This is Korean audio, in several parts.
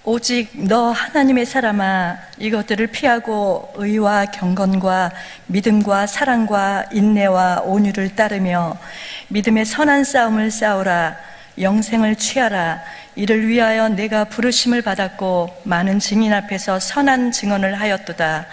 오직 너 하나님의 사람아, 이것들을 피하고 의와 경건과 믿음과 사랑과 인내와 온유를 따르며 믿음의 선한 싸움을 싸우라. 영생을 취하라. 이를 위하여 내가 부르심을 받았고 많은 증인 앞에서 선한 증언을 하였도다.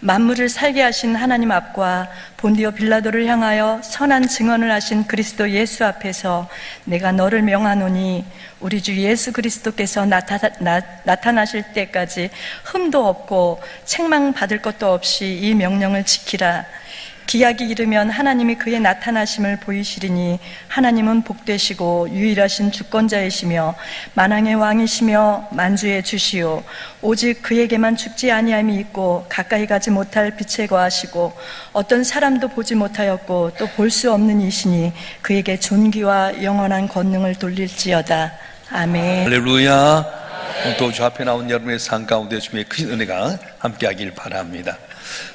만물을 살게 하신 하나님 앞과 본디오 빌라도를 향하여 선한 증언을 하신 그리스도 예수 앞에서 내가 너를 명하노니 우리 주 예수 그리스도께서 나타나실 때까지 흠도 없고 책망받을 것도 없이 이 명령을 지키라. 기약이 이르면 하나님이 그의 나타나심을 보이시리니 하나님은 복되시고 유일하신 주권자이시며 만왕의 왕이시며 만주의 주시오. 오직 그에게만 죽지 아니함이 있고 가까이 가지 못할 빛에 거하시고 어떤 사람도 보지 못하였고 또 볼 수 없는 이시니 그에게 존귀와 영원한 권능을 돌릴지어다. 아멘. 할렐루야. 또 주 앞에 나온 여러분의 삶 가운데 주님의 큰 은혜가 함께하길 바랍니다.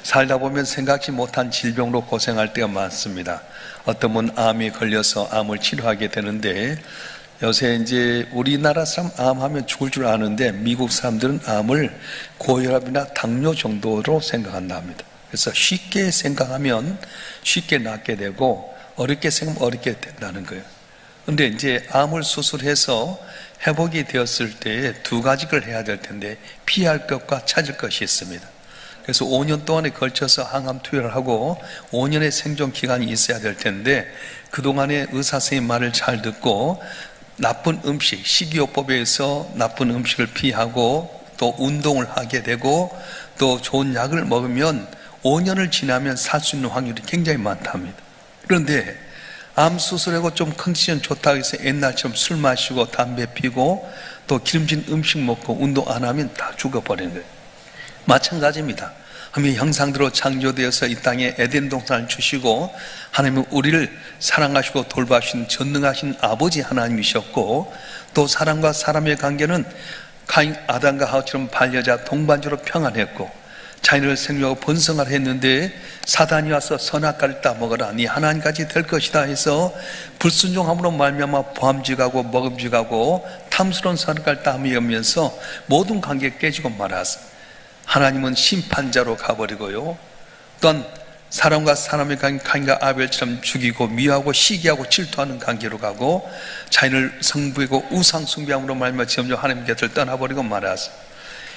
살다 보면 생각지 못한 질병으로 고생할 때가 많습니다. 어떤 분은 암에 걸려서 암을 치료하게 되는데, 요새 이제 우리나라 사람 암하면 죽을 줄 아는데 미국 사람들은 암을 고혈압이나 당뇨 정도로 생각한답니다. 그래서 쉽게 생각하면 쉽게 낫게 되고 어렵게 생각하면 어렵게 된다는 거예요. 근데 이제 암을 수술해서 회복이 되었을 때 두 가지를 해야 될 텐데 피할 것과 찾을 것이 있습니다. 그래서 5년 동안에 걸쳐서 항암 투여를 하고 5년의 생존 기간이 있어야 될 텐데, 그동안에 의사 선생님 말을 잘 듣고 나쁜 음식, 식이요법에 의해서 나쁜 음식을 피하고 또 운동을 하게 되고 또 좋은 약을 먹으면 5년을 지나면 살 수 있는 확률이 굉장히 많답니다. 그런데 암 수술하고 좀 컨디션 좋다고 해서 옛날처럼 술 마시고 담배 피고 또 기름진 음식 먹고 운동 안 하면 다 죽어버리는 거예요. 마찬가지입니다. 하나님의 형상대로 창조되어서 이 땅에 에덴 동산을 주시고 하나님은 우리를 사랑하시고 돌봐주신 전능하신 아버지 하나님이셨고, 또 사람과 사람의 관계는 가인 아담과 하와처럼 반려자 동반자로 평안했고 자인을 생명하고 번성하라 했는데 사단이 와서 선악과를 따먹어라 네 하나님까지 될 것이다 해서 불순종함으로 말미암아 보암직하고 먹음직하고 탐스러운 선악과를 따먹으면서 모든 관계 깨지고 말았어. 하나님은 심판자로 가버리고요, 또한 사람과 사람의 관계, 가인과 아벨처럼 죽이고 미워하고 시기하고 질투하는 관계로 가고 자인을 성부이고 우상 숭배함으로 말미암아 점점 하나님 곁을 떠나버리고 말았어.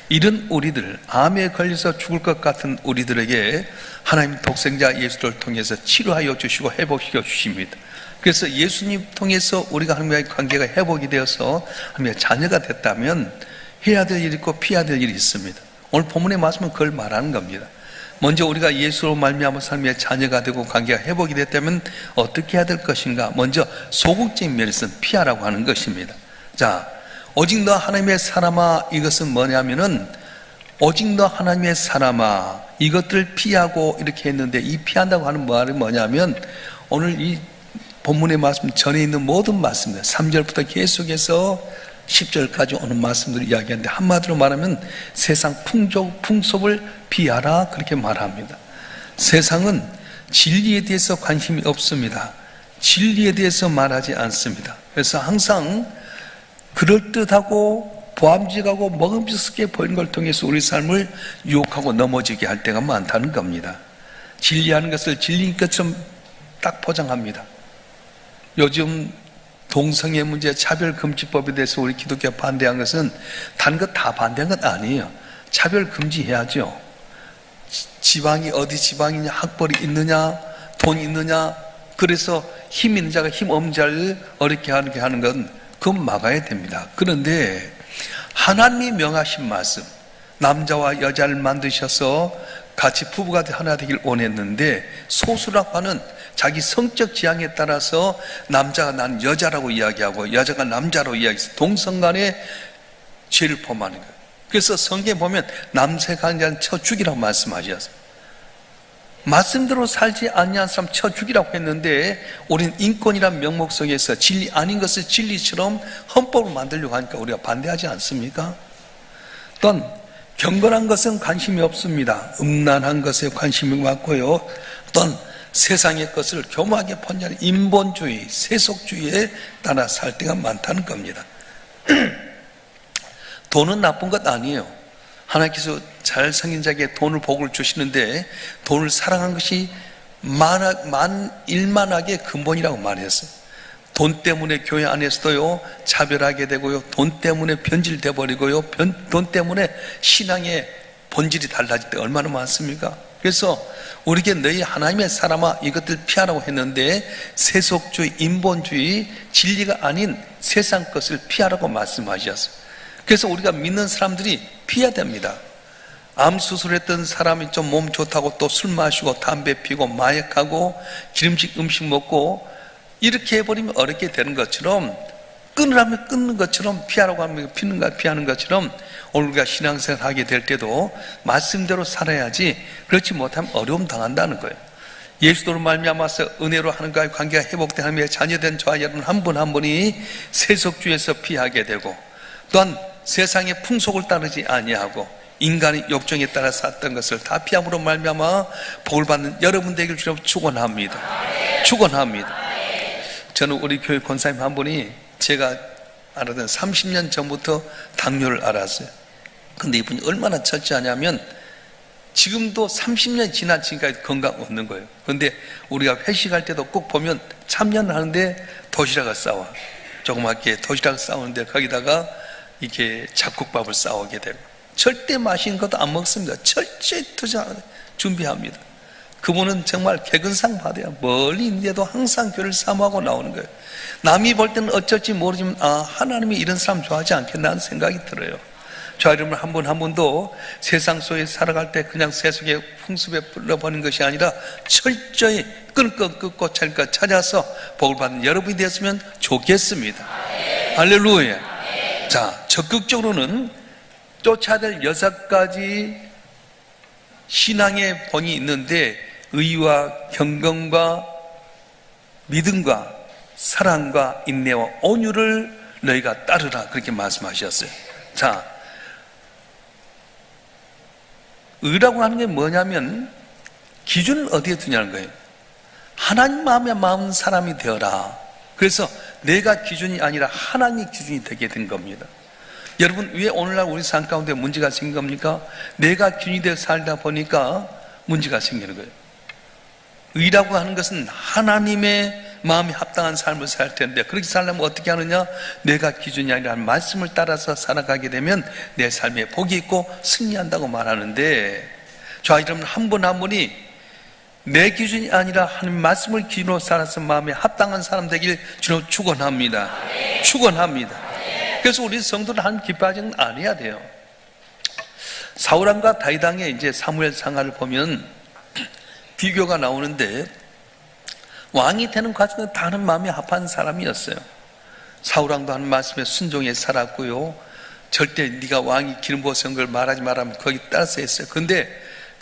이런 우리들, 암에 걸려서 죽을 것 같은 우리들에게 하나님 독생자 예수를 통해서 치료하여 주시고 회복시켜 주십니다. 그래서 예수님 통해서 우리가 하나님과의 관계가 회복이 되어서 하나님의 자녀가 됐다면 해야 될 일이 있고 피해야 될 일이 있습니다. 오늘 본문의 말씀은 그걸 말하는 겁니다. 먼저 우리가 예수로 말미암아 하나님의 자녀가 되고 관계가 회복이 됐다면 어떻게 해야 될 것인가? 먼저 소극적인 면에서는 피하라고 하는 것입니다. 자, 오직 너 하나님의 사람아, 이것은 뭐냐면은 오직 너 하나님의 사람아, 이것들을 피하고 이렇게 했는데, 이 피한다고 하는 말이 뭐냐면 오늘 이 본문의 말씀 전에 있는 모든 말씀들 3절부터 계속해서 10절까지 오는 말씀들을 이야기하는데, 한마디로 말하면 세상 풍속을 피하라 그렇게 말합니다. 세상은 진리에 대해서 관심이 없습니다. 진리에 대해서 말하지 않습니다. 그래서 항상 그럴듯하고 보암직하고 먹음직스럽게 보이는 걸 통해서 우리 삶을 유혹하고 넘어지게 할 때가 많다는 겁니다. 진리하는 것을 진리인 것처럼 딱 포장합니다. 요즘 동성애 문제, 차별금지법에 대해서 우리 기독교가 반대한 것은 다른 것 다 반대한 건 아니에요. 차별금지해야죠. 지방이 어디 지방이냐, 학벌이 있느냐, 돈이 있느냐, 그래서 힘 있는 자가 힘 없는 자를 어렵게 하는 건 그건 막아야 됩니다. 그런데 하나님이 명하신 말씀, 남자와 여자를 만드셔서 같이 부부가 하나 되길 원했는데 소수라고 하는 자기 성적 지향에 따라서 남자가 난 여자라고 이야기하고 여자가 남자로 이야기해서 동성간에 죄를 범하는 거예요. 그래서 성경에 보면 남색하는 자는 쳐 죽이라고 말씀하셨어요. 말씀대로 살지 아니한 사람 쳐 죽이라고 했는데, 우리는 인권이란 명목 속에서 진리 아닌 것을 진리처럼 헌법을 만들려고 하니까 우리가 반대하지 않습니까? 또한 경건한 것은 관심이 없습니다. 음란한 것에 관심이 많고요, 또한 세상의 것을 교묘하게 번지하는 인본주의, 세속주의에 따라 살 때가 많다는 겁니다. 돈은 나쁜 것 아니에요. 하나님께서 잘생긴 자에게 돈을 복을 주시는데 돈을 사랑한 것이 만일만하게 근본이라고 말했어요. 돈 때문에 교회 안에서도요 차별하게 되고요, 돈 때문에 변질돼 버리고요, 돈 때문에 신앙의 본질이 달라질 때 얼마나 많습니까? 그래서 우리에게 너희 하나님의 사람아 이것들 피하라고 했는데 세속주의, 인본주의, 진리가 아닌 세상 것을 피하라고 말씀하셨어요. 그래서 우리가 믿는 사람들이 피해야 됩니다. 암 수술했던 사람이 좀 몸 좋다고 또 술 마시고 담배 피고 마약하고 기름진 음식 먹고 이렇게 해버리면 어렵게 되는 것처럼, 끊으라면 끊는 것처럼, 피하라고 하면 피하는 것처럼 오늘 우리가 신앙생활 하게 될 때도 말씀대로 살아야지, 그렇지 못하면 어려움 당한다는 거예요. 예수도로 말미암아서 은혜로 하나님과의 관계가 회복된 하나님의 자녀된 저와 여러분 한 분 한 분이 세속주의에서 피하게 되고, 또한 세상의 풍속을 따르지 아니하고 인간의 욕정에 따라 샀던 것을 다 피함으로 말미암아 복을 받는 여러분 되길 주로 축원합니다. 축원합니다. 저는 우리 교회 권사님 한 분이 제가 알았던 30년 전부터 당뇨를 알았어요. 근데 이분이 얼마나 철저하냐면 지금도 30년 지난 지금까지 건강 없는 거예요. 근데 우리가 회식할 때도 꼭 보면 참여는 하는데 도시락을 싸와. 조그맣게 도시락을 싸우는데 거기다가 이렇게 잡곡밥을 싸오게 되고, 절대 맛있는 것도 안 먹습니다. 철저히 준비합니다. 그분은 정말 개근상 받아야 멀리 있는데도 항상 교회를 사모하고 나오는 거예요. 남이 볼 때는 어쩔지 모르지만 하나님이 이런 사람 좋아하지 않겠나 하는 생각이 들어요. 저 여러분 한 분 한 분도 세상 속에 살아갈 때 그냥 세속의 풍습에 불러버리는 것이 아니라 철저히 끊을 것 끊고 찾을 것 찾아서 복을 받는 여러분이 되었으면 좋겠습니다. 할렐루야. 자, 적극적으로는 쫓아야 될 6가지 신앙의 본이 있는데 의와 경건과 믿음과 사랑과 인내와 온유를 너희가 따르라, 그렇게 말씀하셨어요. 자, 의라고 하는 게 뭐냐면 기준을 어디에 두냐는 거예요. 하나님 마음에 마음 사람이 되어라. 그래서 내가 기준이 아니라 하나님이 기준이 되게 된 겁니다. 여러분, 왜 오늘날 우리 삶 가운데 문제가 생긴 겁니까? 내가 기준이 되어 살다 보니까 문제가 생기는 거예요. 의라고 하는 것은 하나님의 마음이 합당한 삶을 살 텐데, 그렇게 살려면 어떻게 하느냐? 내가 기준이 아니라 말씀을 따라서 살아가게 되면 내 삶에 복이 있고 승리한다고 말하는데, 저 여러분 한 분 한 분이 내 기준이 아니라 하나님 말씀을 기준으로 살아서 마음에 합당한 사람 되길 주로 축원합니다. 축원합니다. 그래서 우리 성도는 하나님 기뻐하지 않아야 돼요. 사울왕과 다윗왕의 이제 사무엘 상하를 보면 비교가 나오는데, 왕이 되는 과정은 다 하는 마음이 합한 사람이었어요. 사울왕도 하는 말씀에 순종해 살았고요, 절대 네가 왕이 기름 부어서 걸 말하지 말라면 거기 따라서 했어요. 근데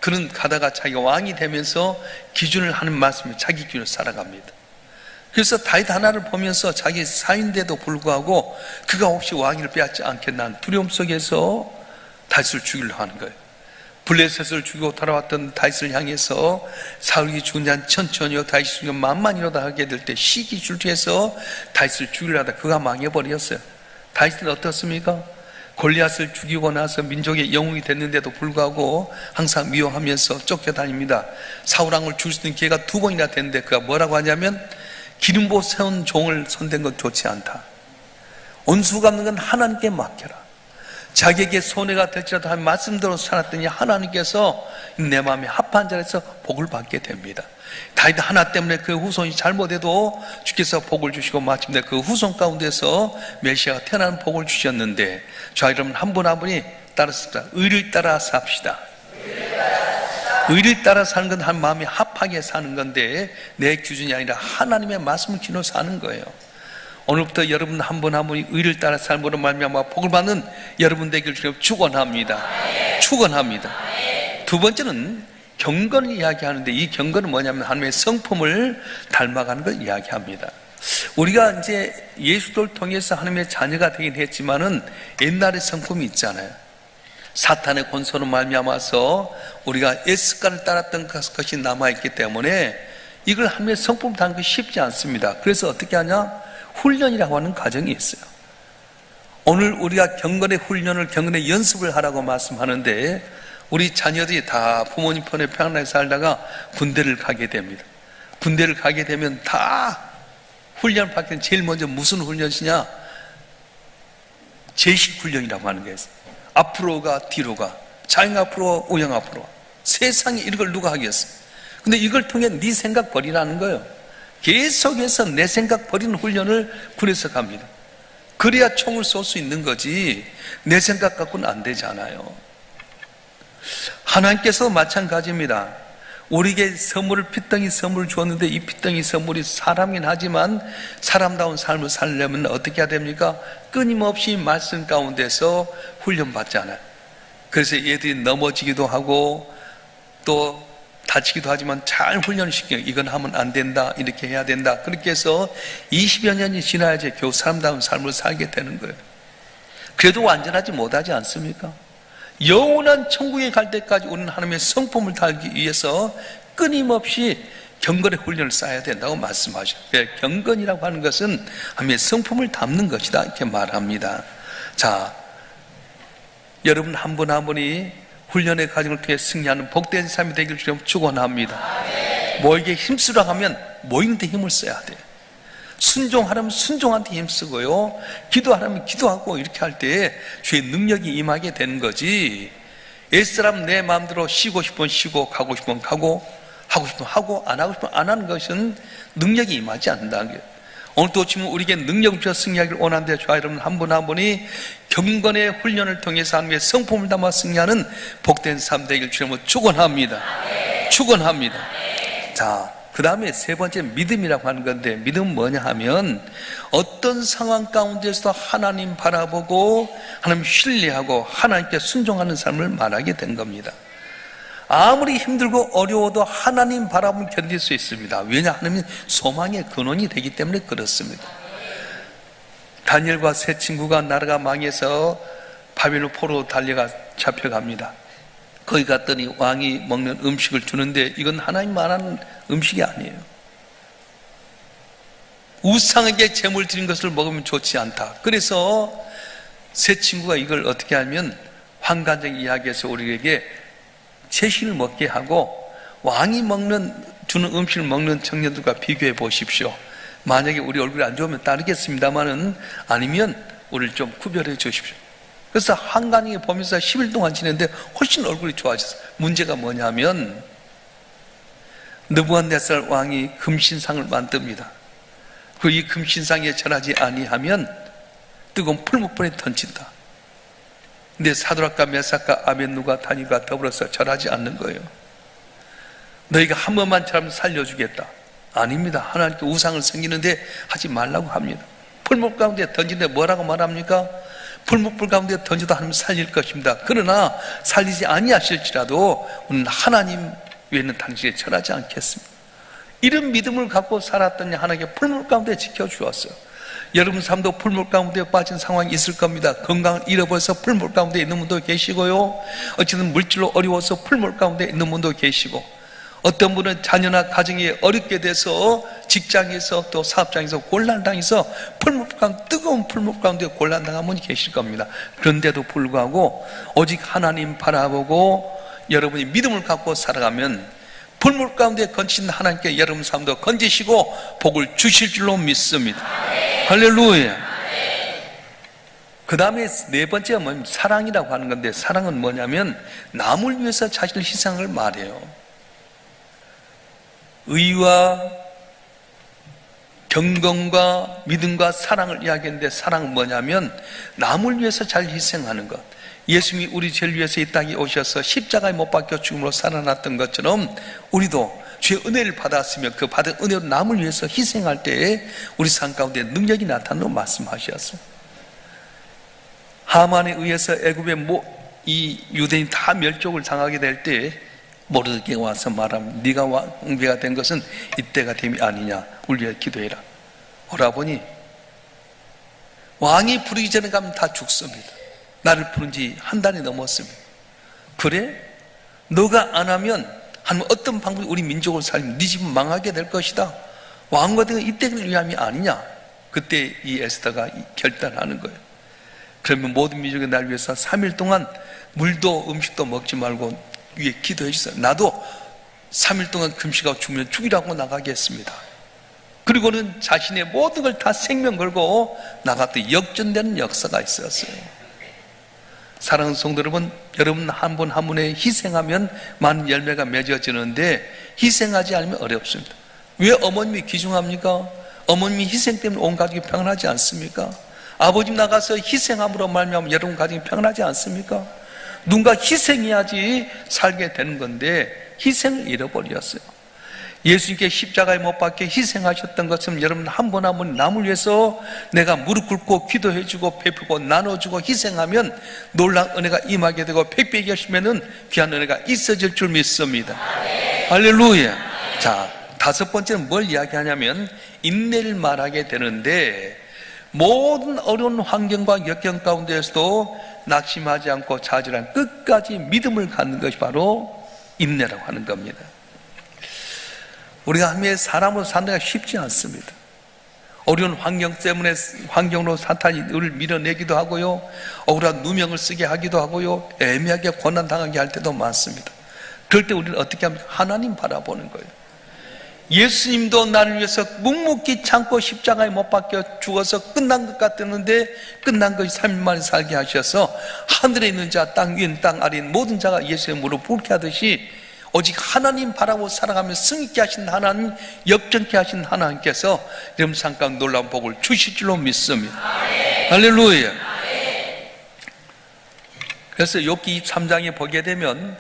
그는 가다가 자기가 왕이 되면서 기준을 하는 말씀에 자기 기준으로 살아갑니다. 그래서 다윗 하나를 보면서 자기 사인데도 불구하고 그가 혹시 왕위를 빼앗지 않겠나 하는 두려움 속에서 다윗을 죽이려고 하는 거예요. 블레셋을 죽이고 돌아왔던 다윗을 향해서 사울이 죽은 지 한 천천히요, 다윗이 죽은 만만이로다 하게 될 때 시기 질투해서 다윗을 죽이려 하다 그가 망해버렸어요. 다윗은 어떻습니까? 골리앗을 죽이고 나서 민족의 영웅이 됐는데도 불구하고 항상 미워하면서 쫓겨다닙니다. 사울왕을 죽일 수 있는 기회가 2번이나 됐는데 그가 뭐라고 하냐면, 기름 부어 세운 종을 손댄 건 좋지 않다. 온수 갚는 건 하나님께 맡겨라. 자기에게 손해가 될지라도 한 말씀대로 살았더니 하나님께서 내 마음에 합한 자리에서 복을 받게 됩니다. 다윗 하나 때문에 그 후손이 잘못해도 주께서 복을 주시고 마침내 그 후손 가운데서 메시아가 태어나는 복을 주셨는데, 저 여러분 한 분 한 분이 따랐습니다. 의를 따라 삽시다. 의를 따라 사는 건 한 마음이 합하게 사는 건데 내 기준이 아니라 하나님의 말씀을 기준으로 사는 거예요. 오늘부터 여러분 한 분 한 분이 의를 따라 삶으로 말미암아 복을 받는 여러분 되길 주님 축원합니다. 축원합니다. 2번째는 경건을 이야기하는데, 이 경건은 뭐냐면 하나님의 성품을 닮아가는 걸 이야기합니다. 우리가 이제 예수를 통해서 하나님의 자녀가 되긴 했지만은 옛날의 성품이 있잖아요. 사탄의 권소로 말미암아서 우리가 예습관을 따랐던 것이 남아있기 때문에 이걸 하나님의 성품 담기 쉽지 않습니다. 그래서 어떻게 하냐? 훈련이라고 하는 과정이 있어요. 오늘 우리가 경건의 훈련을, 경건의 연습을 하라고 말씀하는데, 우리 자녀들이 다 부모님 편에 평안하게 살다가 군대를 가게 됩니다. 군대를 가게 되면 다 훈련을 받게 되면 제일 먼저 무슨 훈련이냐? 제식 훈련이라고 하는 게 있어요. 앞으로 가, 뒤로 가, 좌영 앞으로, 우영 앞으로. 세상에 이런 걸 누가 하겠어? 근데 이걸 통해 네 생각 버리라는 거예요. 계속해서 내 생각 버리는 훈련을 군에서 갑니다. 그래야 총을 쏠 수 있는 거지, 내 생각 갖고는 안 되잖아요. 하나님께서 마찬가지입니다. 우리에게 선물을, 핏덩이 선물을 주었는데, 이 핏덩이 선물이 사람이긴 하지만 사람다운 삶을 살려면 어떻게 해야 됩니까? 끊임없이 말씀 가운데서 훈련받잖아요. 그래서 얘들이 넘어지기도 하고 또 다치기도 하지만 잘 훈련시켜요. 이건 하면 안 된다, 이렇게 해야 된다. 그렇게 해서 20여 년이 지나야지 겨우 사람다운 삶을 살게 되는 거예요. 그래도 완전하지 못하지 않습니까? 영원한 천국에 갈 때까지 우리는 하나님의 성품을 달기 위해서 끊임없이 경건의 훈련을 쌓아야 된다고 말씀하셔요. 경건이라고 하는 것은 하나님의 성품을 담는 것이다, 이렇게 말합니다. 자, 여러분 한 분 한 분이 훈련의 과정을 통해 승리하는 복된 삶이 되기를 주님 축원합니다. 뭐에게 힘쓰라 하면 뭐인데 힘을 써야 돼요. 순종하려면 순종한테 힘쓰고요, 기도하려면 기도하고, 이렇게 할 때 주의 능력이 임하게 되는 거지. 옛사람 내 마음대로 쉬고 싶으면 쉬고, 가고 싶으면 가고, 하고 싶으면 하고, 안 하고 싶으면 안 하는 것은 능력이 임하지 않는다는 거예요. 오늘도 지금 우리에게 능력을 주어 승리하기를 원하는데, 저와 여러분 한 분 한 분이 경건의 훈련을 통해서 하나님의 성품을 담아 승리하는 복된 삶 되기를 주님으로 축원합니다. 축원합니다. 자, 그 다음에 세 번째 믿음이라고 하는 건데, 믿음은 뭐냐 하면 어떤 상황 가운데서도 하나님 바라보고 하나님 신뢰하고 하나님께 순종하는 삶을 말하게 된 겁니다. 아무리 힘들고 어려워도 하나님 바라보면 견딜 수 있습니다. 왜냐 하면 소망의 근원이 되기 때문에 그렇습니다. 다니엘과 세 친구가 나라가 망해서 바벨론 포로 달려가 잡혀갑니다. 거기 갔더니 왕이 먹는 음식을 주는데 이건 하나님 말하는 음식이 아니에요. 우상에게 제물 드린 것을 먹으면 좋지 않다. 그래서 세 친구가 이걸 어떻게 하면 환관적 이야기에서 우리에게 채식을 먹게 하고, 왕이 주는 음식을 먹는 청년들과 비교해 보십시오. 만약에 우리 얼굴이 안 좋으면 따르겠습니다만은, 아니면 우리를 좀 구별해 주십시오. 그래서 한간에 보면서 10일 동안 지냈는데 훨씬 얼굴이 좋아졌어요. 문제가 뭐냐면 느부갓네살 왕이 금신상을 만듭니다. 그 이 금신상에 절하지 아니하면 뜨거운 풀무불에 던진다. 근데 사드락과 메삭과 아벳누가 다니엘과 더불어서 절하지 않는 거예요. 너희가 한 번만 절하면 살려주겠다. 아닙니다. 하나님께 우상을 섬기는데 하지 말라고 합니다. 풀무 가운데 던지는데 뭐라고 말합니까? 풀무불 가운데 던져도 하나님 살릴 것입니다. 그러나 살리지 아니하실지라도 우리는 하나님 외에는 당신에 절하지 않겠습니다. 이런 믿음을 갖고 살았더니 하나님께 풀물 가운데 지켜주었어요. 여러분 삶도 풀물 가운데 빠진 상황이 있을 겁니다. 건강을 잃어버려서 풀물 가운데 있는 분도 계시고요, 어쨌든 물질로 어려워서 풀물 가운데 있는 분도 계시고, 어떤 분은 자녀나 가정이 어렵게 돼서 직장에서 또 사업장에서 곤란당해서 뜨거운 풀물 가운데 곤란당한 분이 계실 겁니다. 그런데도 불구하고 오직 하나님 바라보고 여러분이 믿음을 갖고 살아가면 풀물 가운데 건진 하나님께 여러분 삶도 건지시고 복을 주실 줄로 믿습니다. 할렐루야. 그 다음에 네 번째가 뭐냐면 사랑이라고 하는 건데, 사랑은 뭐냐면 남을 위해서 자신을 희생을 말해요. 의와 경건과 믿음과 사랑을 이야기했는데, 사랑은 뭐냐면 남을 위해서 잘 희생하는 것. 예수님이 우리 죄를 위해서 이 땅에 오셔서 십자가에 못 박혀 죽음으로 살아났던 것처럼 우리도 주의 은혜를 받았으면 그 받은 은혜로 남을 위해서 희생할 때에 우리 삶 가운데 능력이 나타나는 말씀하셨어요. 하만에 의해서 애굽의 이 유대인이 다 멸족을 당하게 될 때 모르드게가 와서 말하면 네가 왕비가 된 것은 이때가 됨이 아니냐, 우리 위해 기도해라. 오라보니 왕이 부르기 전에 가면 다 죽습니다. 나를 부른 지 한 달이 넘었습니다. 그래? 너가 안 하면 어떤 방법이 우리 민족을 살리면 네 집은 망하게 될 것이다. 왕과 되는 이때를 위함이 아니냐. 그때 이 에스더가 결단하는 거예요. 그러면 모든 민족이 날 위해서 3일 동안 물도 음식도 먹지 말고 위에 기도해 주세요. 나도 3일 동안 금식하고 죽으면 죽이라고 나가겠습니다. 그리고는 자신의 모든 걸 다 생명 걸고 나갔더니 역전되는 역사가 있었어요. 사랑하는 성도 여러분, 여러분 한 분 한 분에 희생하면 많은 열매가 맺어지는데 희생하지 않으면 어렵습니다. 왜 어머님이 귀중합니까? 어머님이 희생 때문에 온 가족이 평안하지 않습니까? 아버님 나가서 희생함으로 말미암아 여러분 가정이 평안하지 않습니까? 누군가 희생해야지 살게 되는 건데 희생을 잃어버렸어요. 예수님께 십자가에 못 박혀 희생하셨던 것처럼 여러분 한 분 한 분 남을 위해서 내가 무릎 꿇고 기도해주고 베풀고 나눠주고 희생하면 놀라운 은혜가 임하게 되고 팩팩이 하시면은 귀한 은혜가 있어질 줄 믿습니다. 할렐루야. 자, 다섯 번째는 뭘 이야기하냐면 인내를 말하게 되는데 모든 어려운 환경과 역경 가운데에서도 낙심하지 않고 좌절한 끝까지 믿음을 갖는 것이 바로 인내라고 하는 겁니다. 우리가 함께 사람으로 산다가 쉽지 않습니다. 어려운 환경 때문에 환경으로 사탄이 우리를 밀어내기도 하고요, 억울한 누명을 쓰게 하기도 하고요, 애매하게 고난당하게 할 때도 많습니다. 그럴 때 우리는 어떻게 합니까? 하나님 바라보는 거예요. 예수님도 나를 위해서 묵묵히 참고 십자가에 못 박혀 죽어서 끝난 것 같았는데 끝난 것이 3일 만에 살게 하셔서 하늘에 있는 자, 땅 위인 땅 아래인 모든 자가 예수의 무릎 꿇게 하듯이 오직 하나님 바라보고 살아가며 승리케 하신 하나님, 역전케 하신 하나님께서 여러분 삶 가운데 놀라운 복을 주실 줄로 믿습니다. 할렐루야. 그래서 욥기 23장에 보게 되면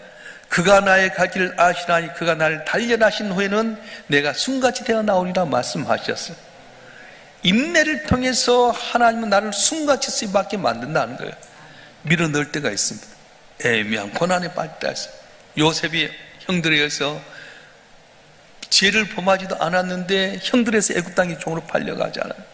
그가 나의 갈 길을 아시나니 그가 나를 단련하신 후에는 내가 순같이 되어 나오리라 말씀하셨어요. 인내를 통해서 하나님은 나를 순같이 쓰임받게 만든다는 거예요. 밀어넣을 때가 있습니다. 애매한 고난에 빠질 때가 있어요. 요셉이 형들에 의해서 죄를 범하지도 않았는데 형들에서 애굽 땅에 종으로 팔려가잖아요.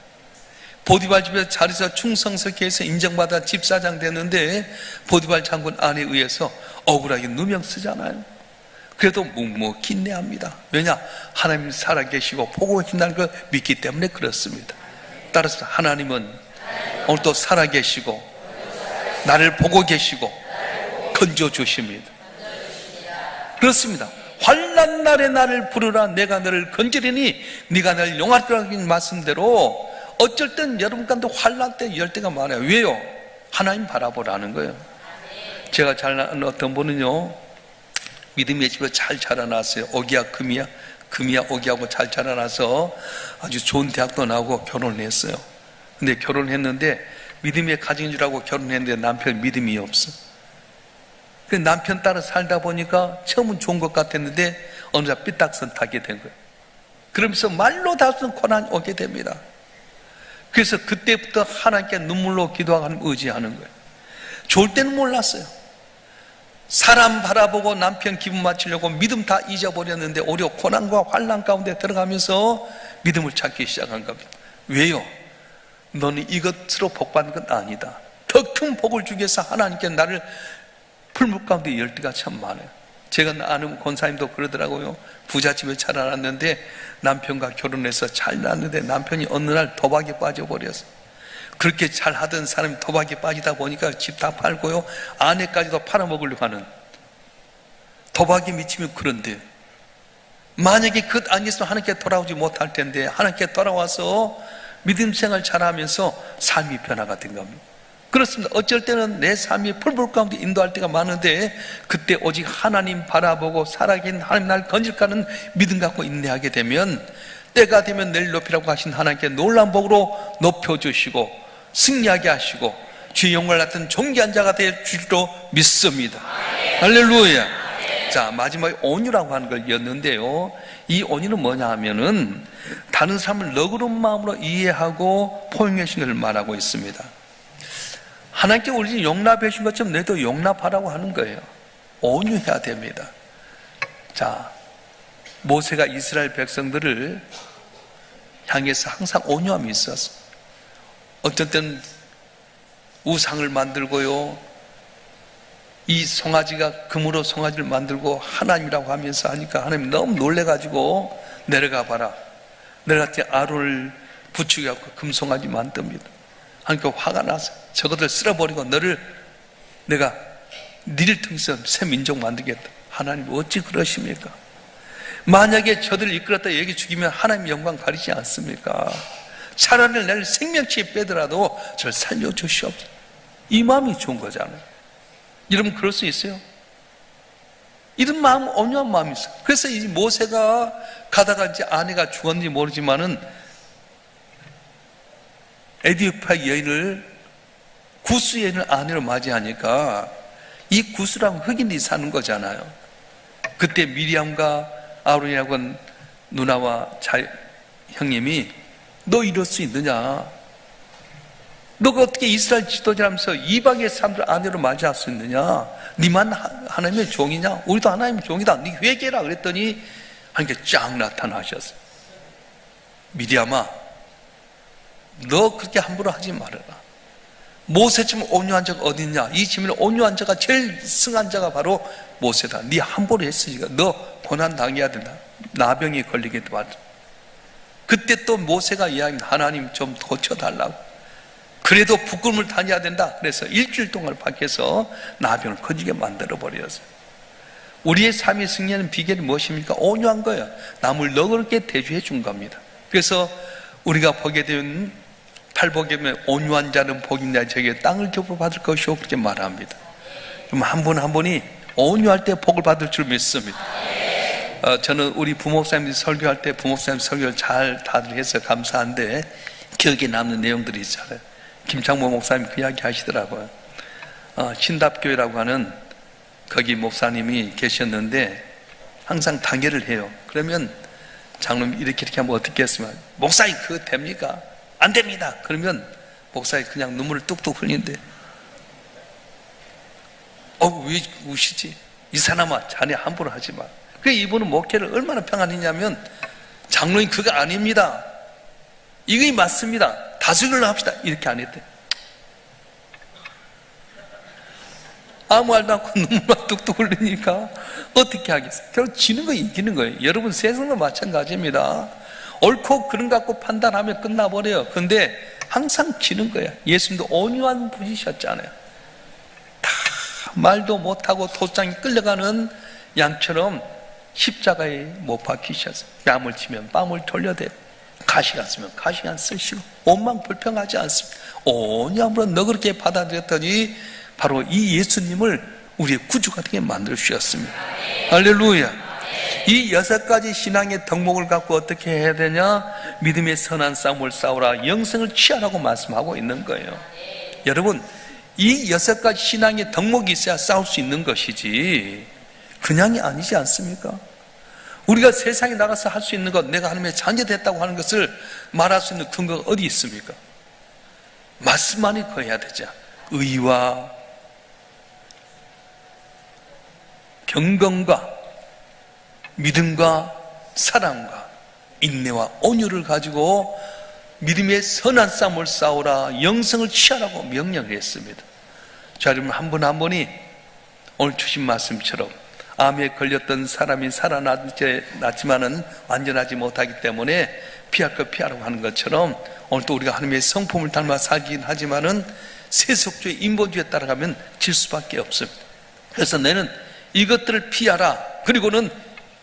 보디발 집에서 자리에서 충성스럽게 해서 인정받아 집사장 됐는데 보디발 장군 아내에 의해서 억울하게 누명 쓰잖아요. 그래도 묵묵히 인내합니다. 왜냐? 하나님 살아계시고 보고 계신다는 걸 믿기 때문에 그렇습니다. 따라서 하나님은 오늘 또 살아계시고 나를 보고 계시고 건져주십니다. 그렇습니다. 환난 날에 나를 부르라 내가 너를 건지리니 네가 나를 용하리라는 말씀대로 어쩔 땐 여러분 가운데 환난 때 열 때가 많아요. 왜요? 하나님 바라보라는 거예요. 제가 잘 아는 어떤 분은요, 믿음의 집에 잘 자라났어요. 오기야 금이야 오기하고 잘 자라나서 아주 좋은 대학도 나오고 결혼을 했어요. 근데 결혼했는데 믿음의 가정인 줄 알고 결혼했는데 남편 믿음이 없어. 그 남편 따라 살다 보니까 처음은 좋은 것 같았는데 어느 날 삐딱선 타게 된 거예요. 그러면서 말로 다스는 고난이 오게 됩니다. 그래서 그때부터 하나님께 눈물로 기도하고 하나님 의지하는 거예요. 좋을 때는 몰랐어요. 사람 바라보고 남편 기분 맞추려고 믿음 다 잊어버렸는데 오히려 고난과 환난 가운데 들어가면서 믿음을 찾기 시작한 겁니다. 왜요? 너는 이것으로 복받는 건 아니다. 더 큰 복을 주기 위해서 하나님께 나를 풀물 가운데 열 때가 참 많아요. 제가 아는 권사님도 그러더라고요. 부잣집에 자라났는데 남편과 결혼해서 잘 났는데 남편이 어느 날 도박에 빠져버렸어요. 그렇게 잘 하던 사람이 도박에 빠지다 보니까 집 다 팔고요, 아내까지도 팔아먹으려고 하는, 도박에 미치면 그런데 만약에 그것 아니었으면 하나님께 돌아오지 못할 텐데 하나님께 돌아와서 믿음 생활 잘하면서 삶이 변화가 된 겁니다. 그렇습니다. 어쩔 때는 내 삶이 풀불 가운데 인도할 때가 많은데 그때 오직 하나님 바라보고 살아계신 하나님 날 건질까는 믿음 갖고 인내하게 되면 때가 되면 내일 높이라고 하신 하나님께 놀라운 복으로 높여주시고 승리하게 하시고 주의 영광을 나타낸 존귀한 자가 되어 주시기로 믿습니다. 할렐루야. 자, 마지막에 온유라고 하는 걸 였는데요, 이 온유는 뭐냐 하면은 다른 사람을 너그러운 마음으로 이해하고 포용해 주신 것을 말하고 있습니다. 하나님께 우리를 용납해 주신 것처럼 너희도 용납하라고 하는 거예요. 온유해야 됩니다. 자, 모세가 이스라엘 백성들을 향해서 항상 온유함이 있었어. 어떤 때는 우상을 만들고요, 이 송아지가 금으로 송아지를 만들고 하나님이라고 하면서 하니까 하나님이 너무 놀래가지고 내려가 봐라, 내려갔더니 아론을 부추겨갖고 금송아지 만듭니다. 하나님께 화가 나서 저것들 쓸어버리고 내가 니를 통해서 새 민족 만들겠다. 하나님 어찌 그러십니까? 만약에 저들을 이끌었다 여기 죽이면 하나님 영광 가리지 않습니까? 차라리 나를 생명치에 빼더라도 저를 살려주시옵소서. 이 마음이 좋은 거잖아요. 여러분 그럴 수 있어요? 이런 마음, 온유한 마음이 있어요. 그래서 이 모세가 가다가 이제 아내가 죽었는지 모르지만은 에디오피아 여인을, 구스 여인을 아내로 맞이하니까 이 구스랑 흑인이 사는 거잖아요. 그때 미리암과 아론이라고 하는 누나와 형님이 너 이럴 수 있느냐? 너가 어떻게 이스라엘 지도자라면서 이방의 사람들 아내로 맞이할 수 있느냐? 니만 하나님의 종이냐? 우리도 하나님의 종이다. 니 회개라 그랬더니 하나님께 쫙 나타나셨어요. 미리암아, 너 그렇게 함부로 하지 말아라. 모세처럼 온유한 자가 어디 있냐? 이 질문에 온유한 자가 제일 승한 자가 바로 모세다. 네 함부로 했으니까 너 고난 당해야 된다. 나병에 걸리게 도와줘. 그때 또 모세가 이야기합니다. 하나님 좀 고쳐달라고. 그래도 부끄러움을 다녀야 된다. 그래서 일주일 동안 밖에서 나병을 커지게 만들어버렸어요. 우리의 삶의 승리하는 비결이 무엇입니까? 온유한 거예요. 남을 너그럽게 대주해 준 겁니다. 그래서 우리가 보게 되면 팔복에 보면 온유한 자는 복이 있냐 저에게 땅을 겹어 받을 것이오 그렇게 말합니다. 좀 한 분 한 분이 온유할 때 복을 받을 줄 믿습니다. 저는 우리 부목사님들이 설교할 때 부목사님 설교를 잘 다들 해서 감사한데 기억에 남는 내용들이 있잖아요. 김창모 목사님 그 이야기 하시더라고요. 신답교회라고 하는 거기 목사님이 계셨는데 항상 단계를 해요. 그러면 장로님 이렇게 하면 어떻게 했으면 목사님 그거 됩니까? 안 됩니다. 그러면 목사님 그냥 눈물을 뚝뚝 흘린대. 왜 우시지? 이 사람아 자네 함부로 하지 마. 그래서 이분은 목회를 얼마나 평안했냐면 장로님 그거 아닙니다. 이게 맞습니다. 다스리려 합시다. 이렇게 안 했대. 아무 말도 않고 눈물만 뚝뚝 흘리니까 어떻게 하겠어요? 결국 지는 거 이기는 거예요. 여러분 세상도 마찬가지입니다. 옳고 그른 것 갖고 판단하면 끝나버려요. 근데 항상 지는 거예요. 예수님도 온유한 분이셨잖아요. 다 말도 못하고 도장에 끌려가는 양처럼 십자가에 못 박히셨어요. 뺨을 치면 뺨을 돌려대고 가시가 쓰면 가시가 쓰시고 온망 불평하지 않습니다. 온유함으로 너그럽게 받아들였더니 바로 이 예수님을 우리의 구주가 되게 만들어 주셨습니다. 할렐루야. 이 6가지 신앙의 덕목을 갖고 어떻게 해야 되냐? 믿음의 선한 싸움을 싸우라, 영생을 취하라고 말씀하고 있는 거예요. 여러분 이 6가지 신앙의 덕목이 있어야 싸울 수 있는 것이지 그냥이 아니지 않습니까? 우리가 세상에 나가서 할 수 있는 것, 내가 하나님의 자녀됐다고 하는 것을 말할 수 있는 근거가 어디 있습니까? 말씀만이 거해야 되죠. 의와 경건과 믿음과 사랑과 인내와 온유를 가지고 믿음의 선한 싸움을 싸우라, 영생을 취하라고 명령을 했습니다. 자, 여러분 한 분 한 분이 오늘 주신 말씀처럼 암에 걸렸던 사람이 살아났지만은 완전하지 못하기 때문에 피할 것 피하라고 하는 것처럼 오늘 또 우리가 하나님의 성품을 닮아 살긴 하지만은 세속주의 인본주의에 따라가면 질 수밖에 없습니다. 그래서 너는 이것들을 피하라, 그리고는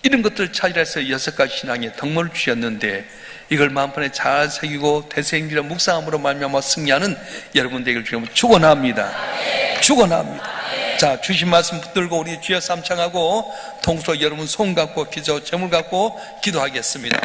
이런 것들을 찾으라 해서 6가지 신앙의 덕목을 주셨는데 이걸 마음판에 잘 새기고 대세행기를 묵상함으로 말미암아 승리하는 여러분 되기를 주님 축원합니다. 축원합니다. 자, 주신 말씀 붙들고 우리 주여 삼창하고 통수로 여러분 손 갖고 기도 제물 갖고 기도하겠습니다.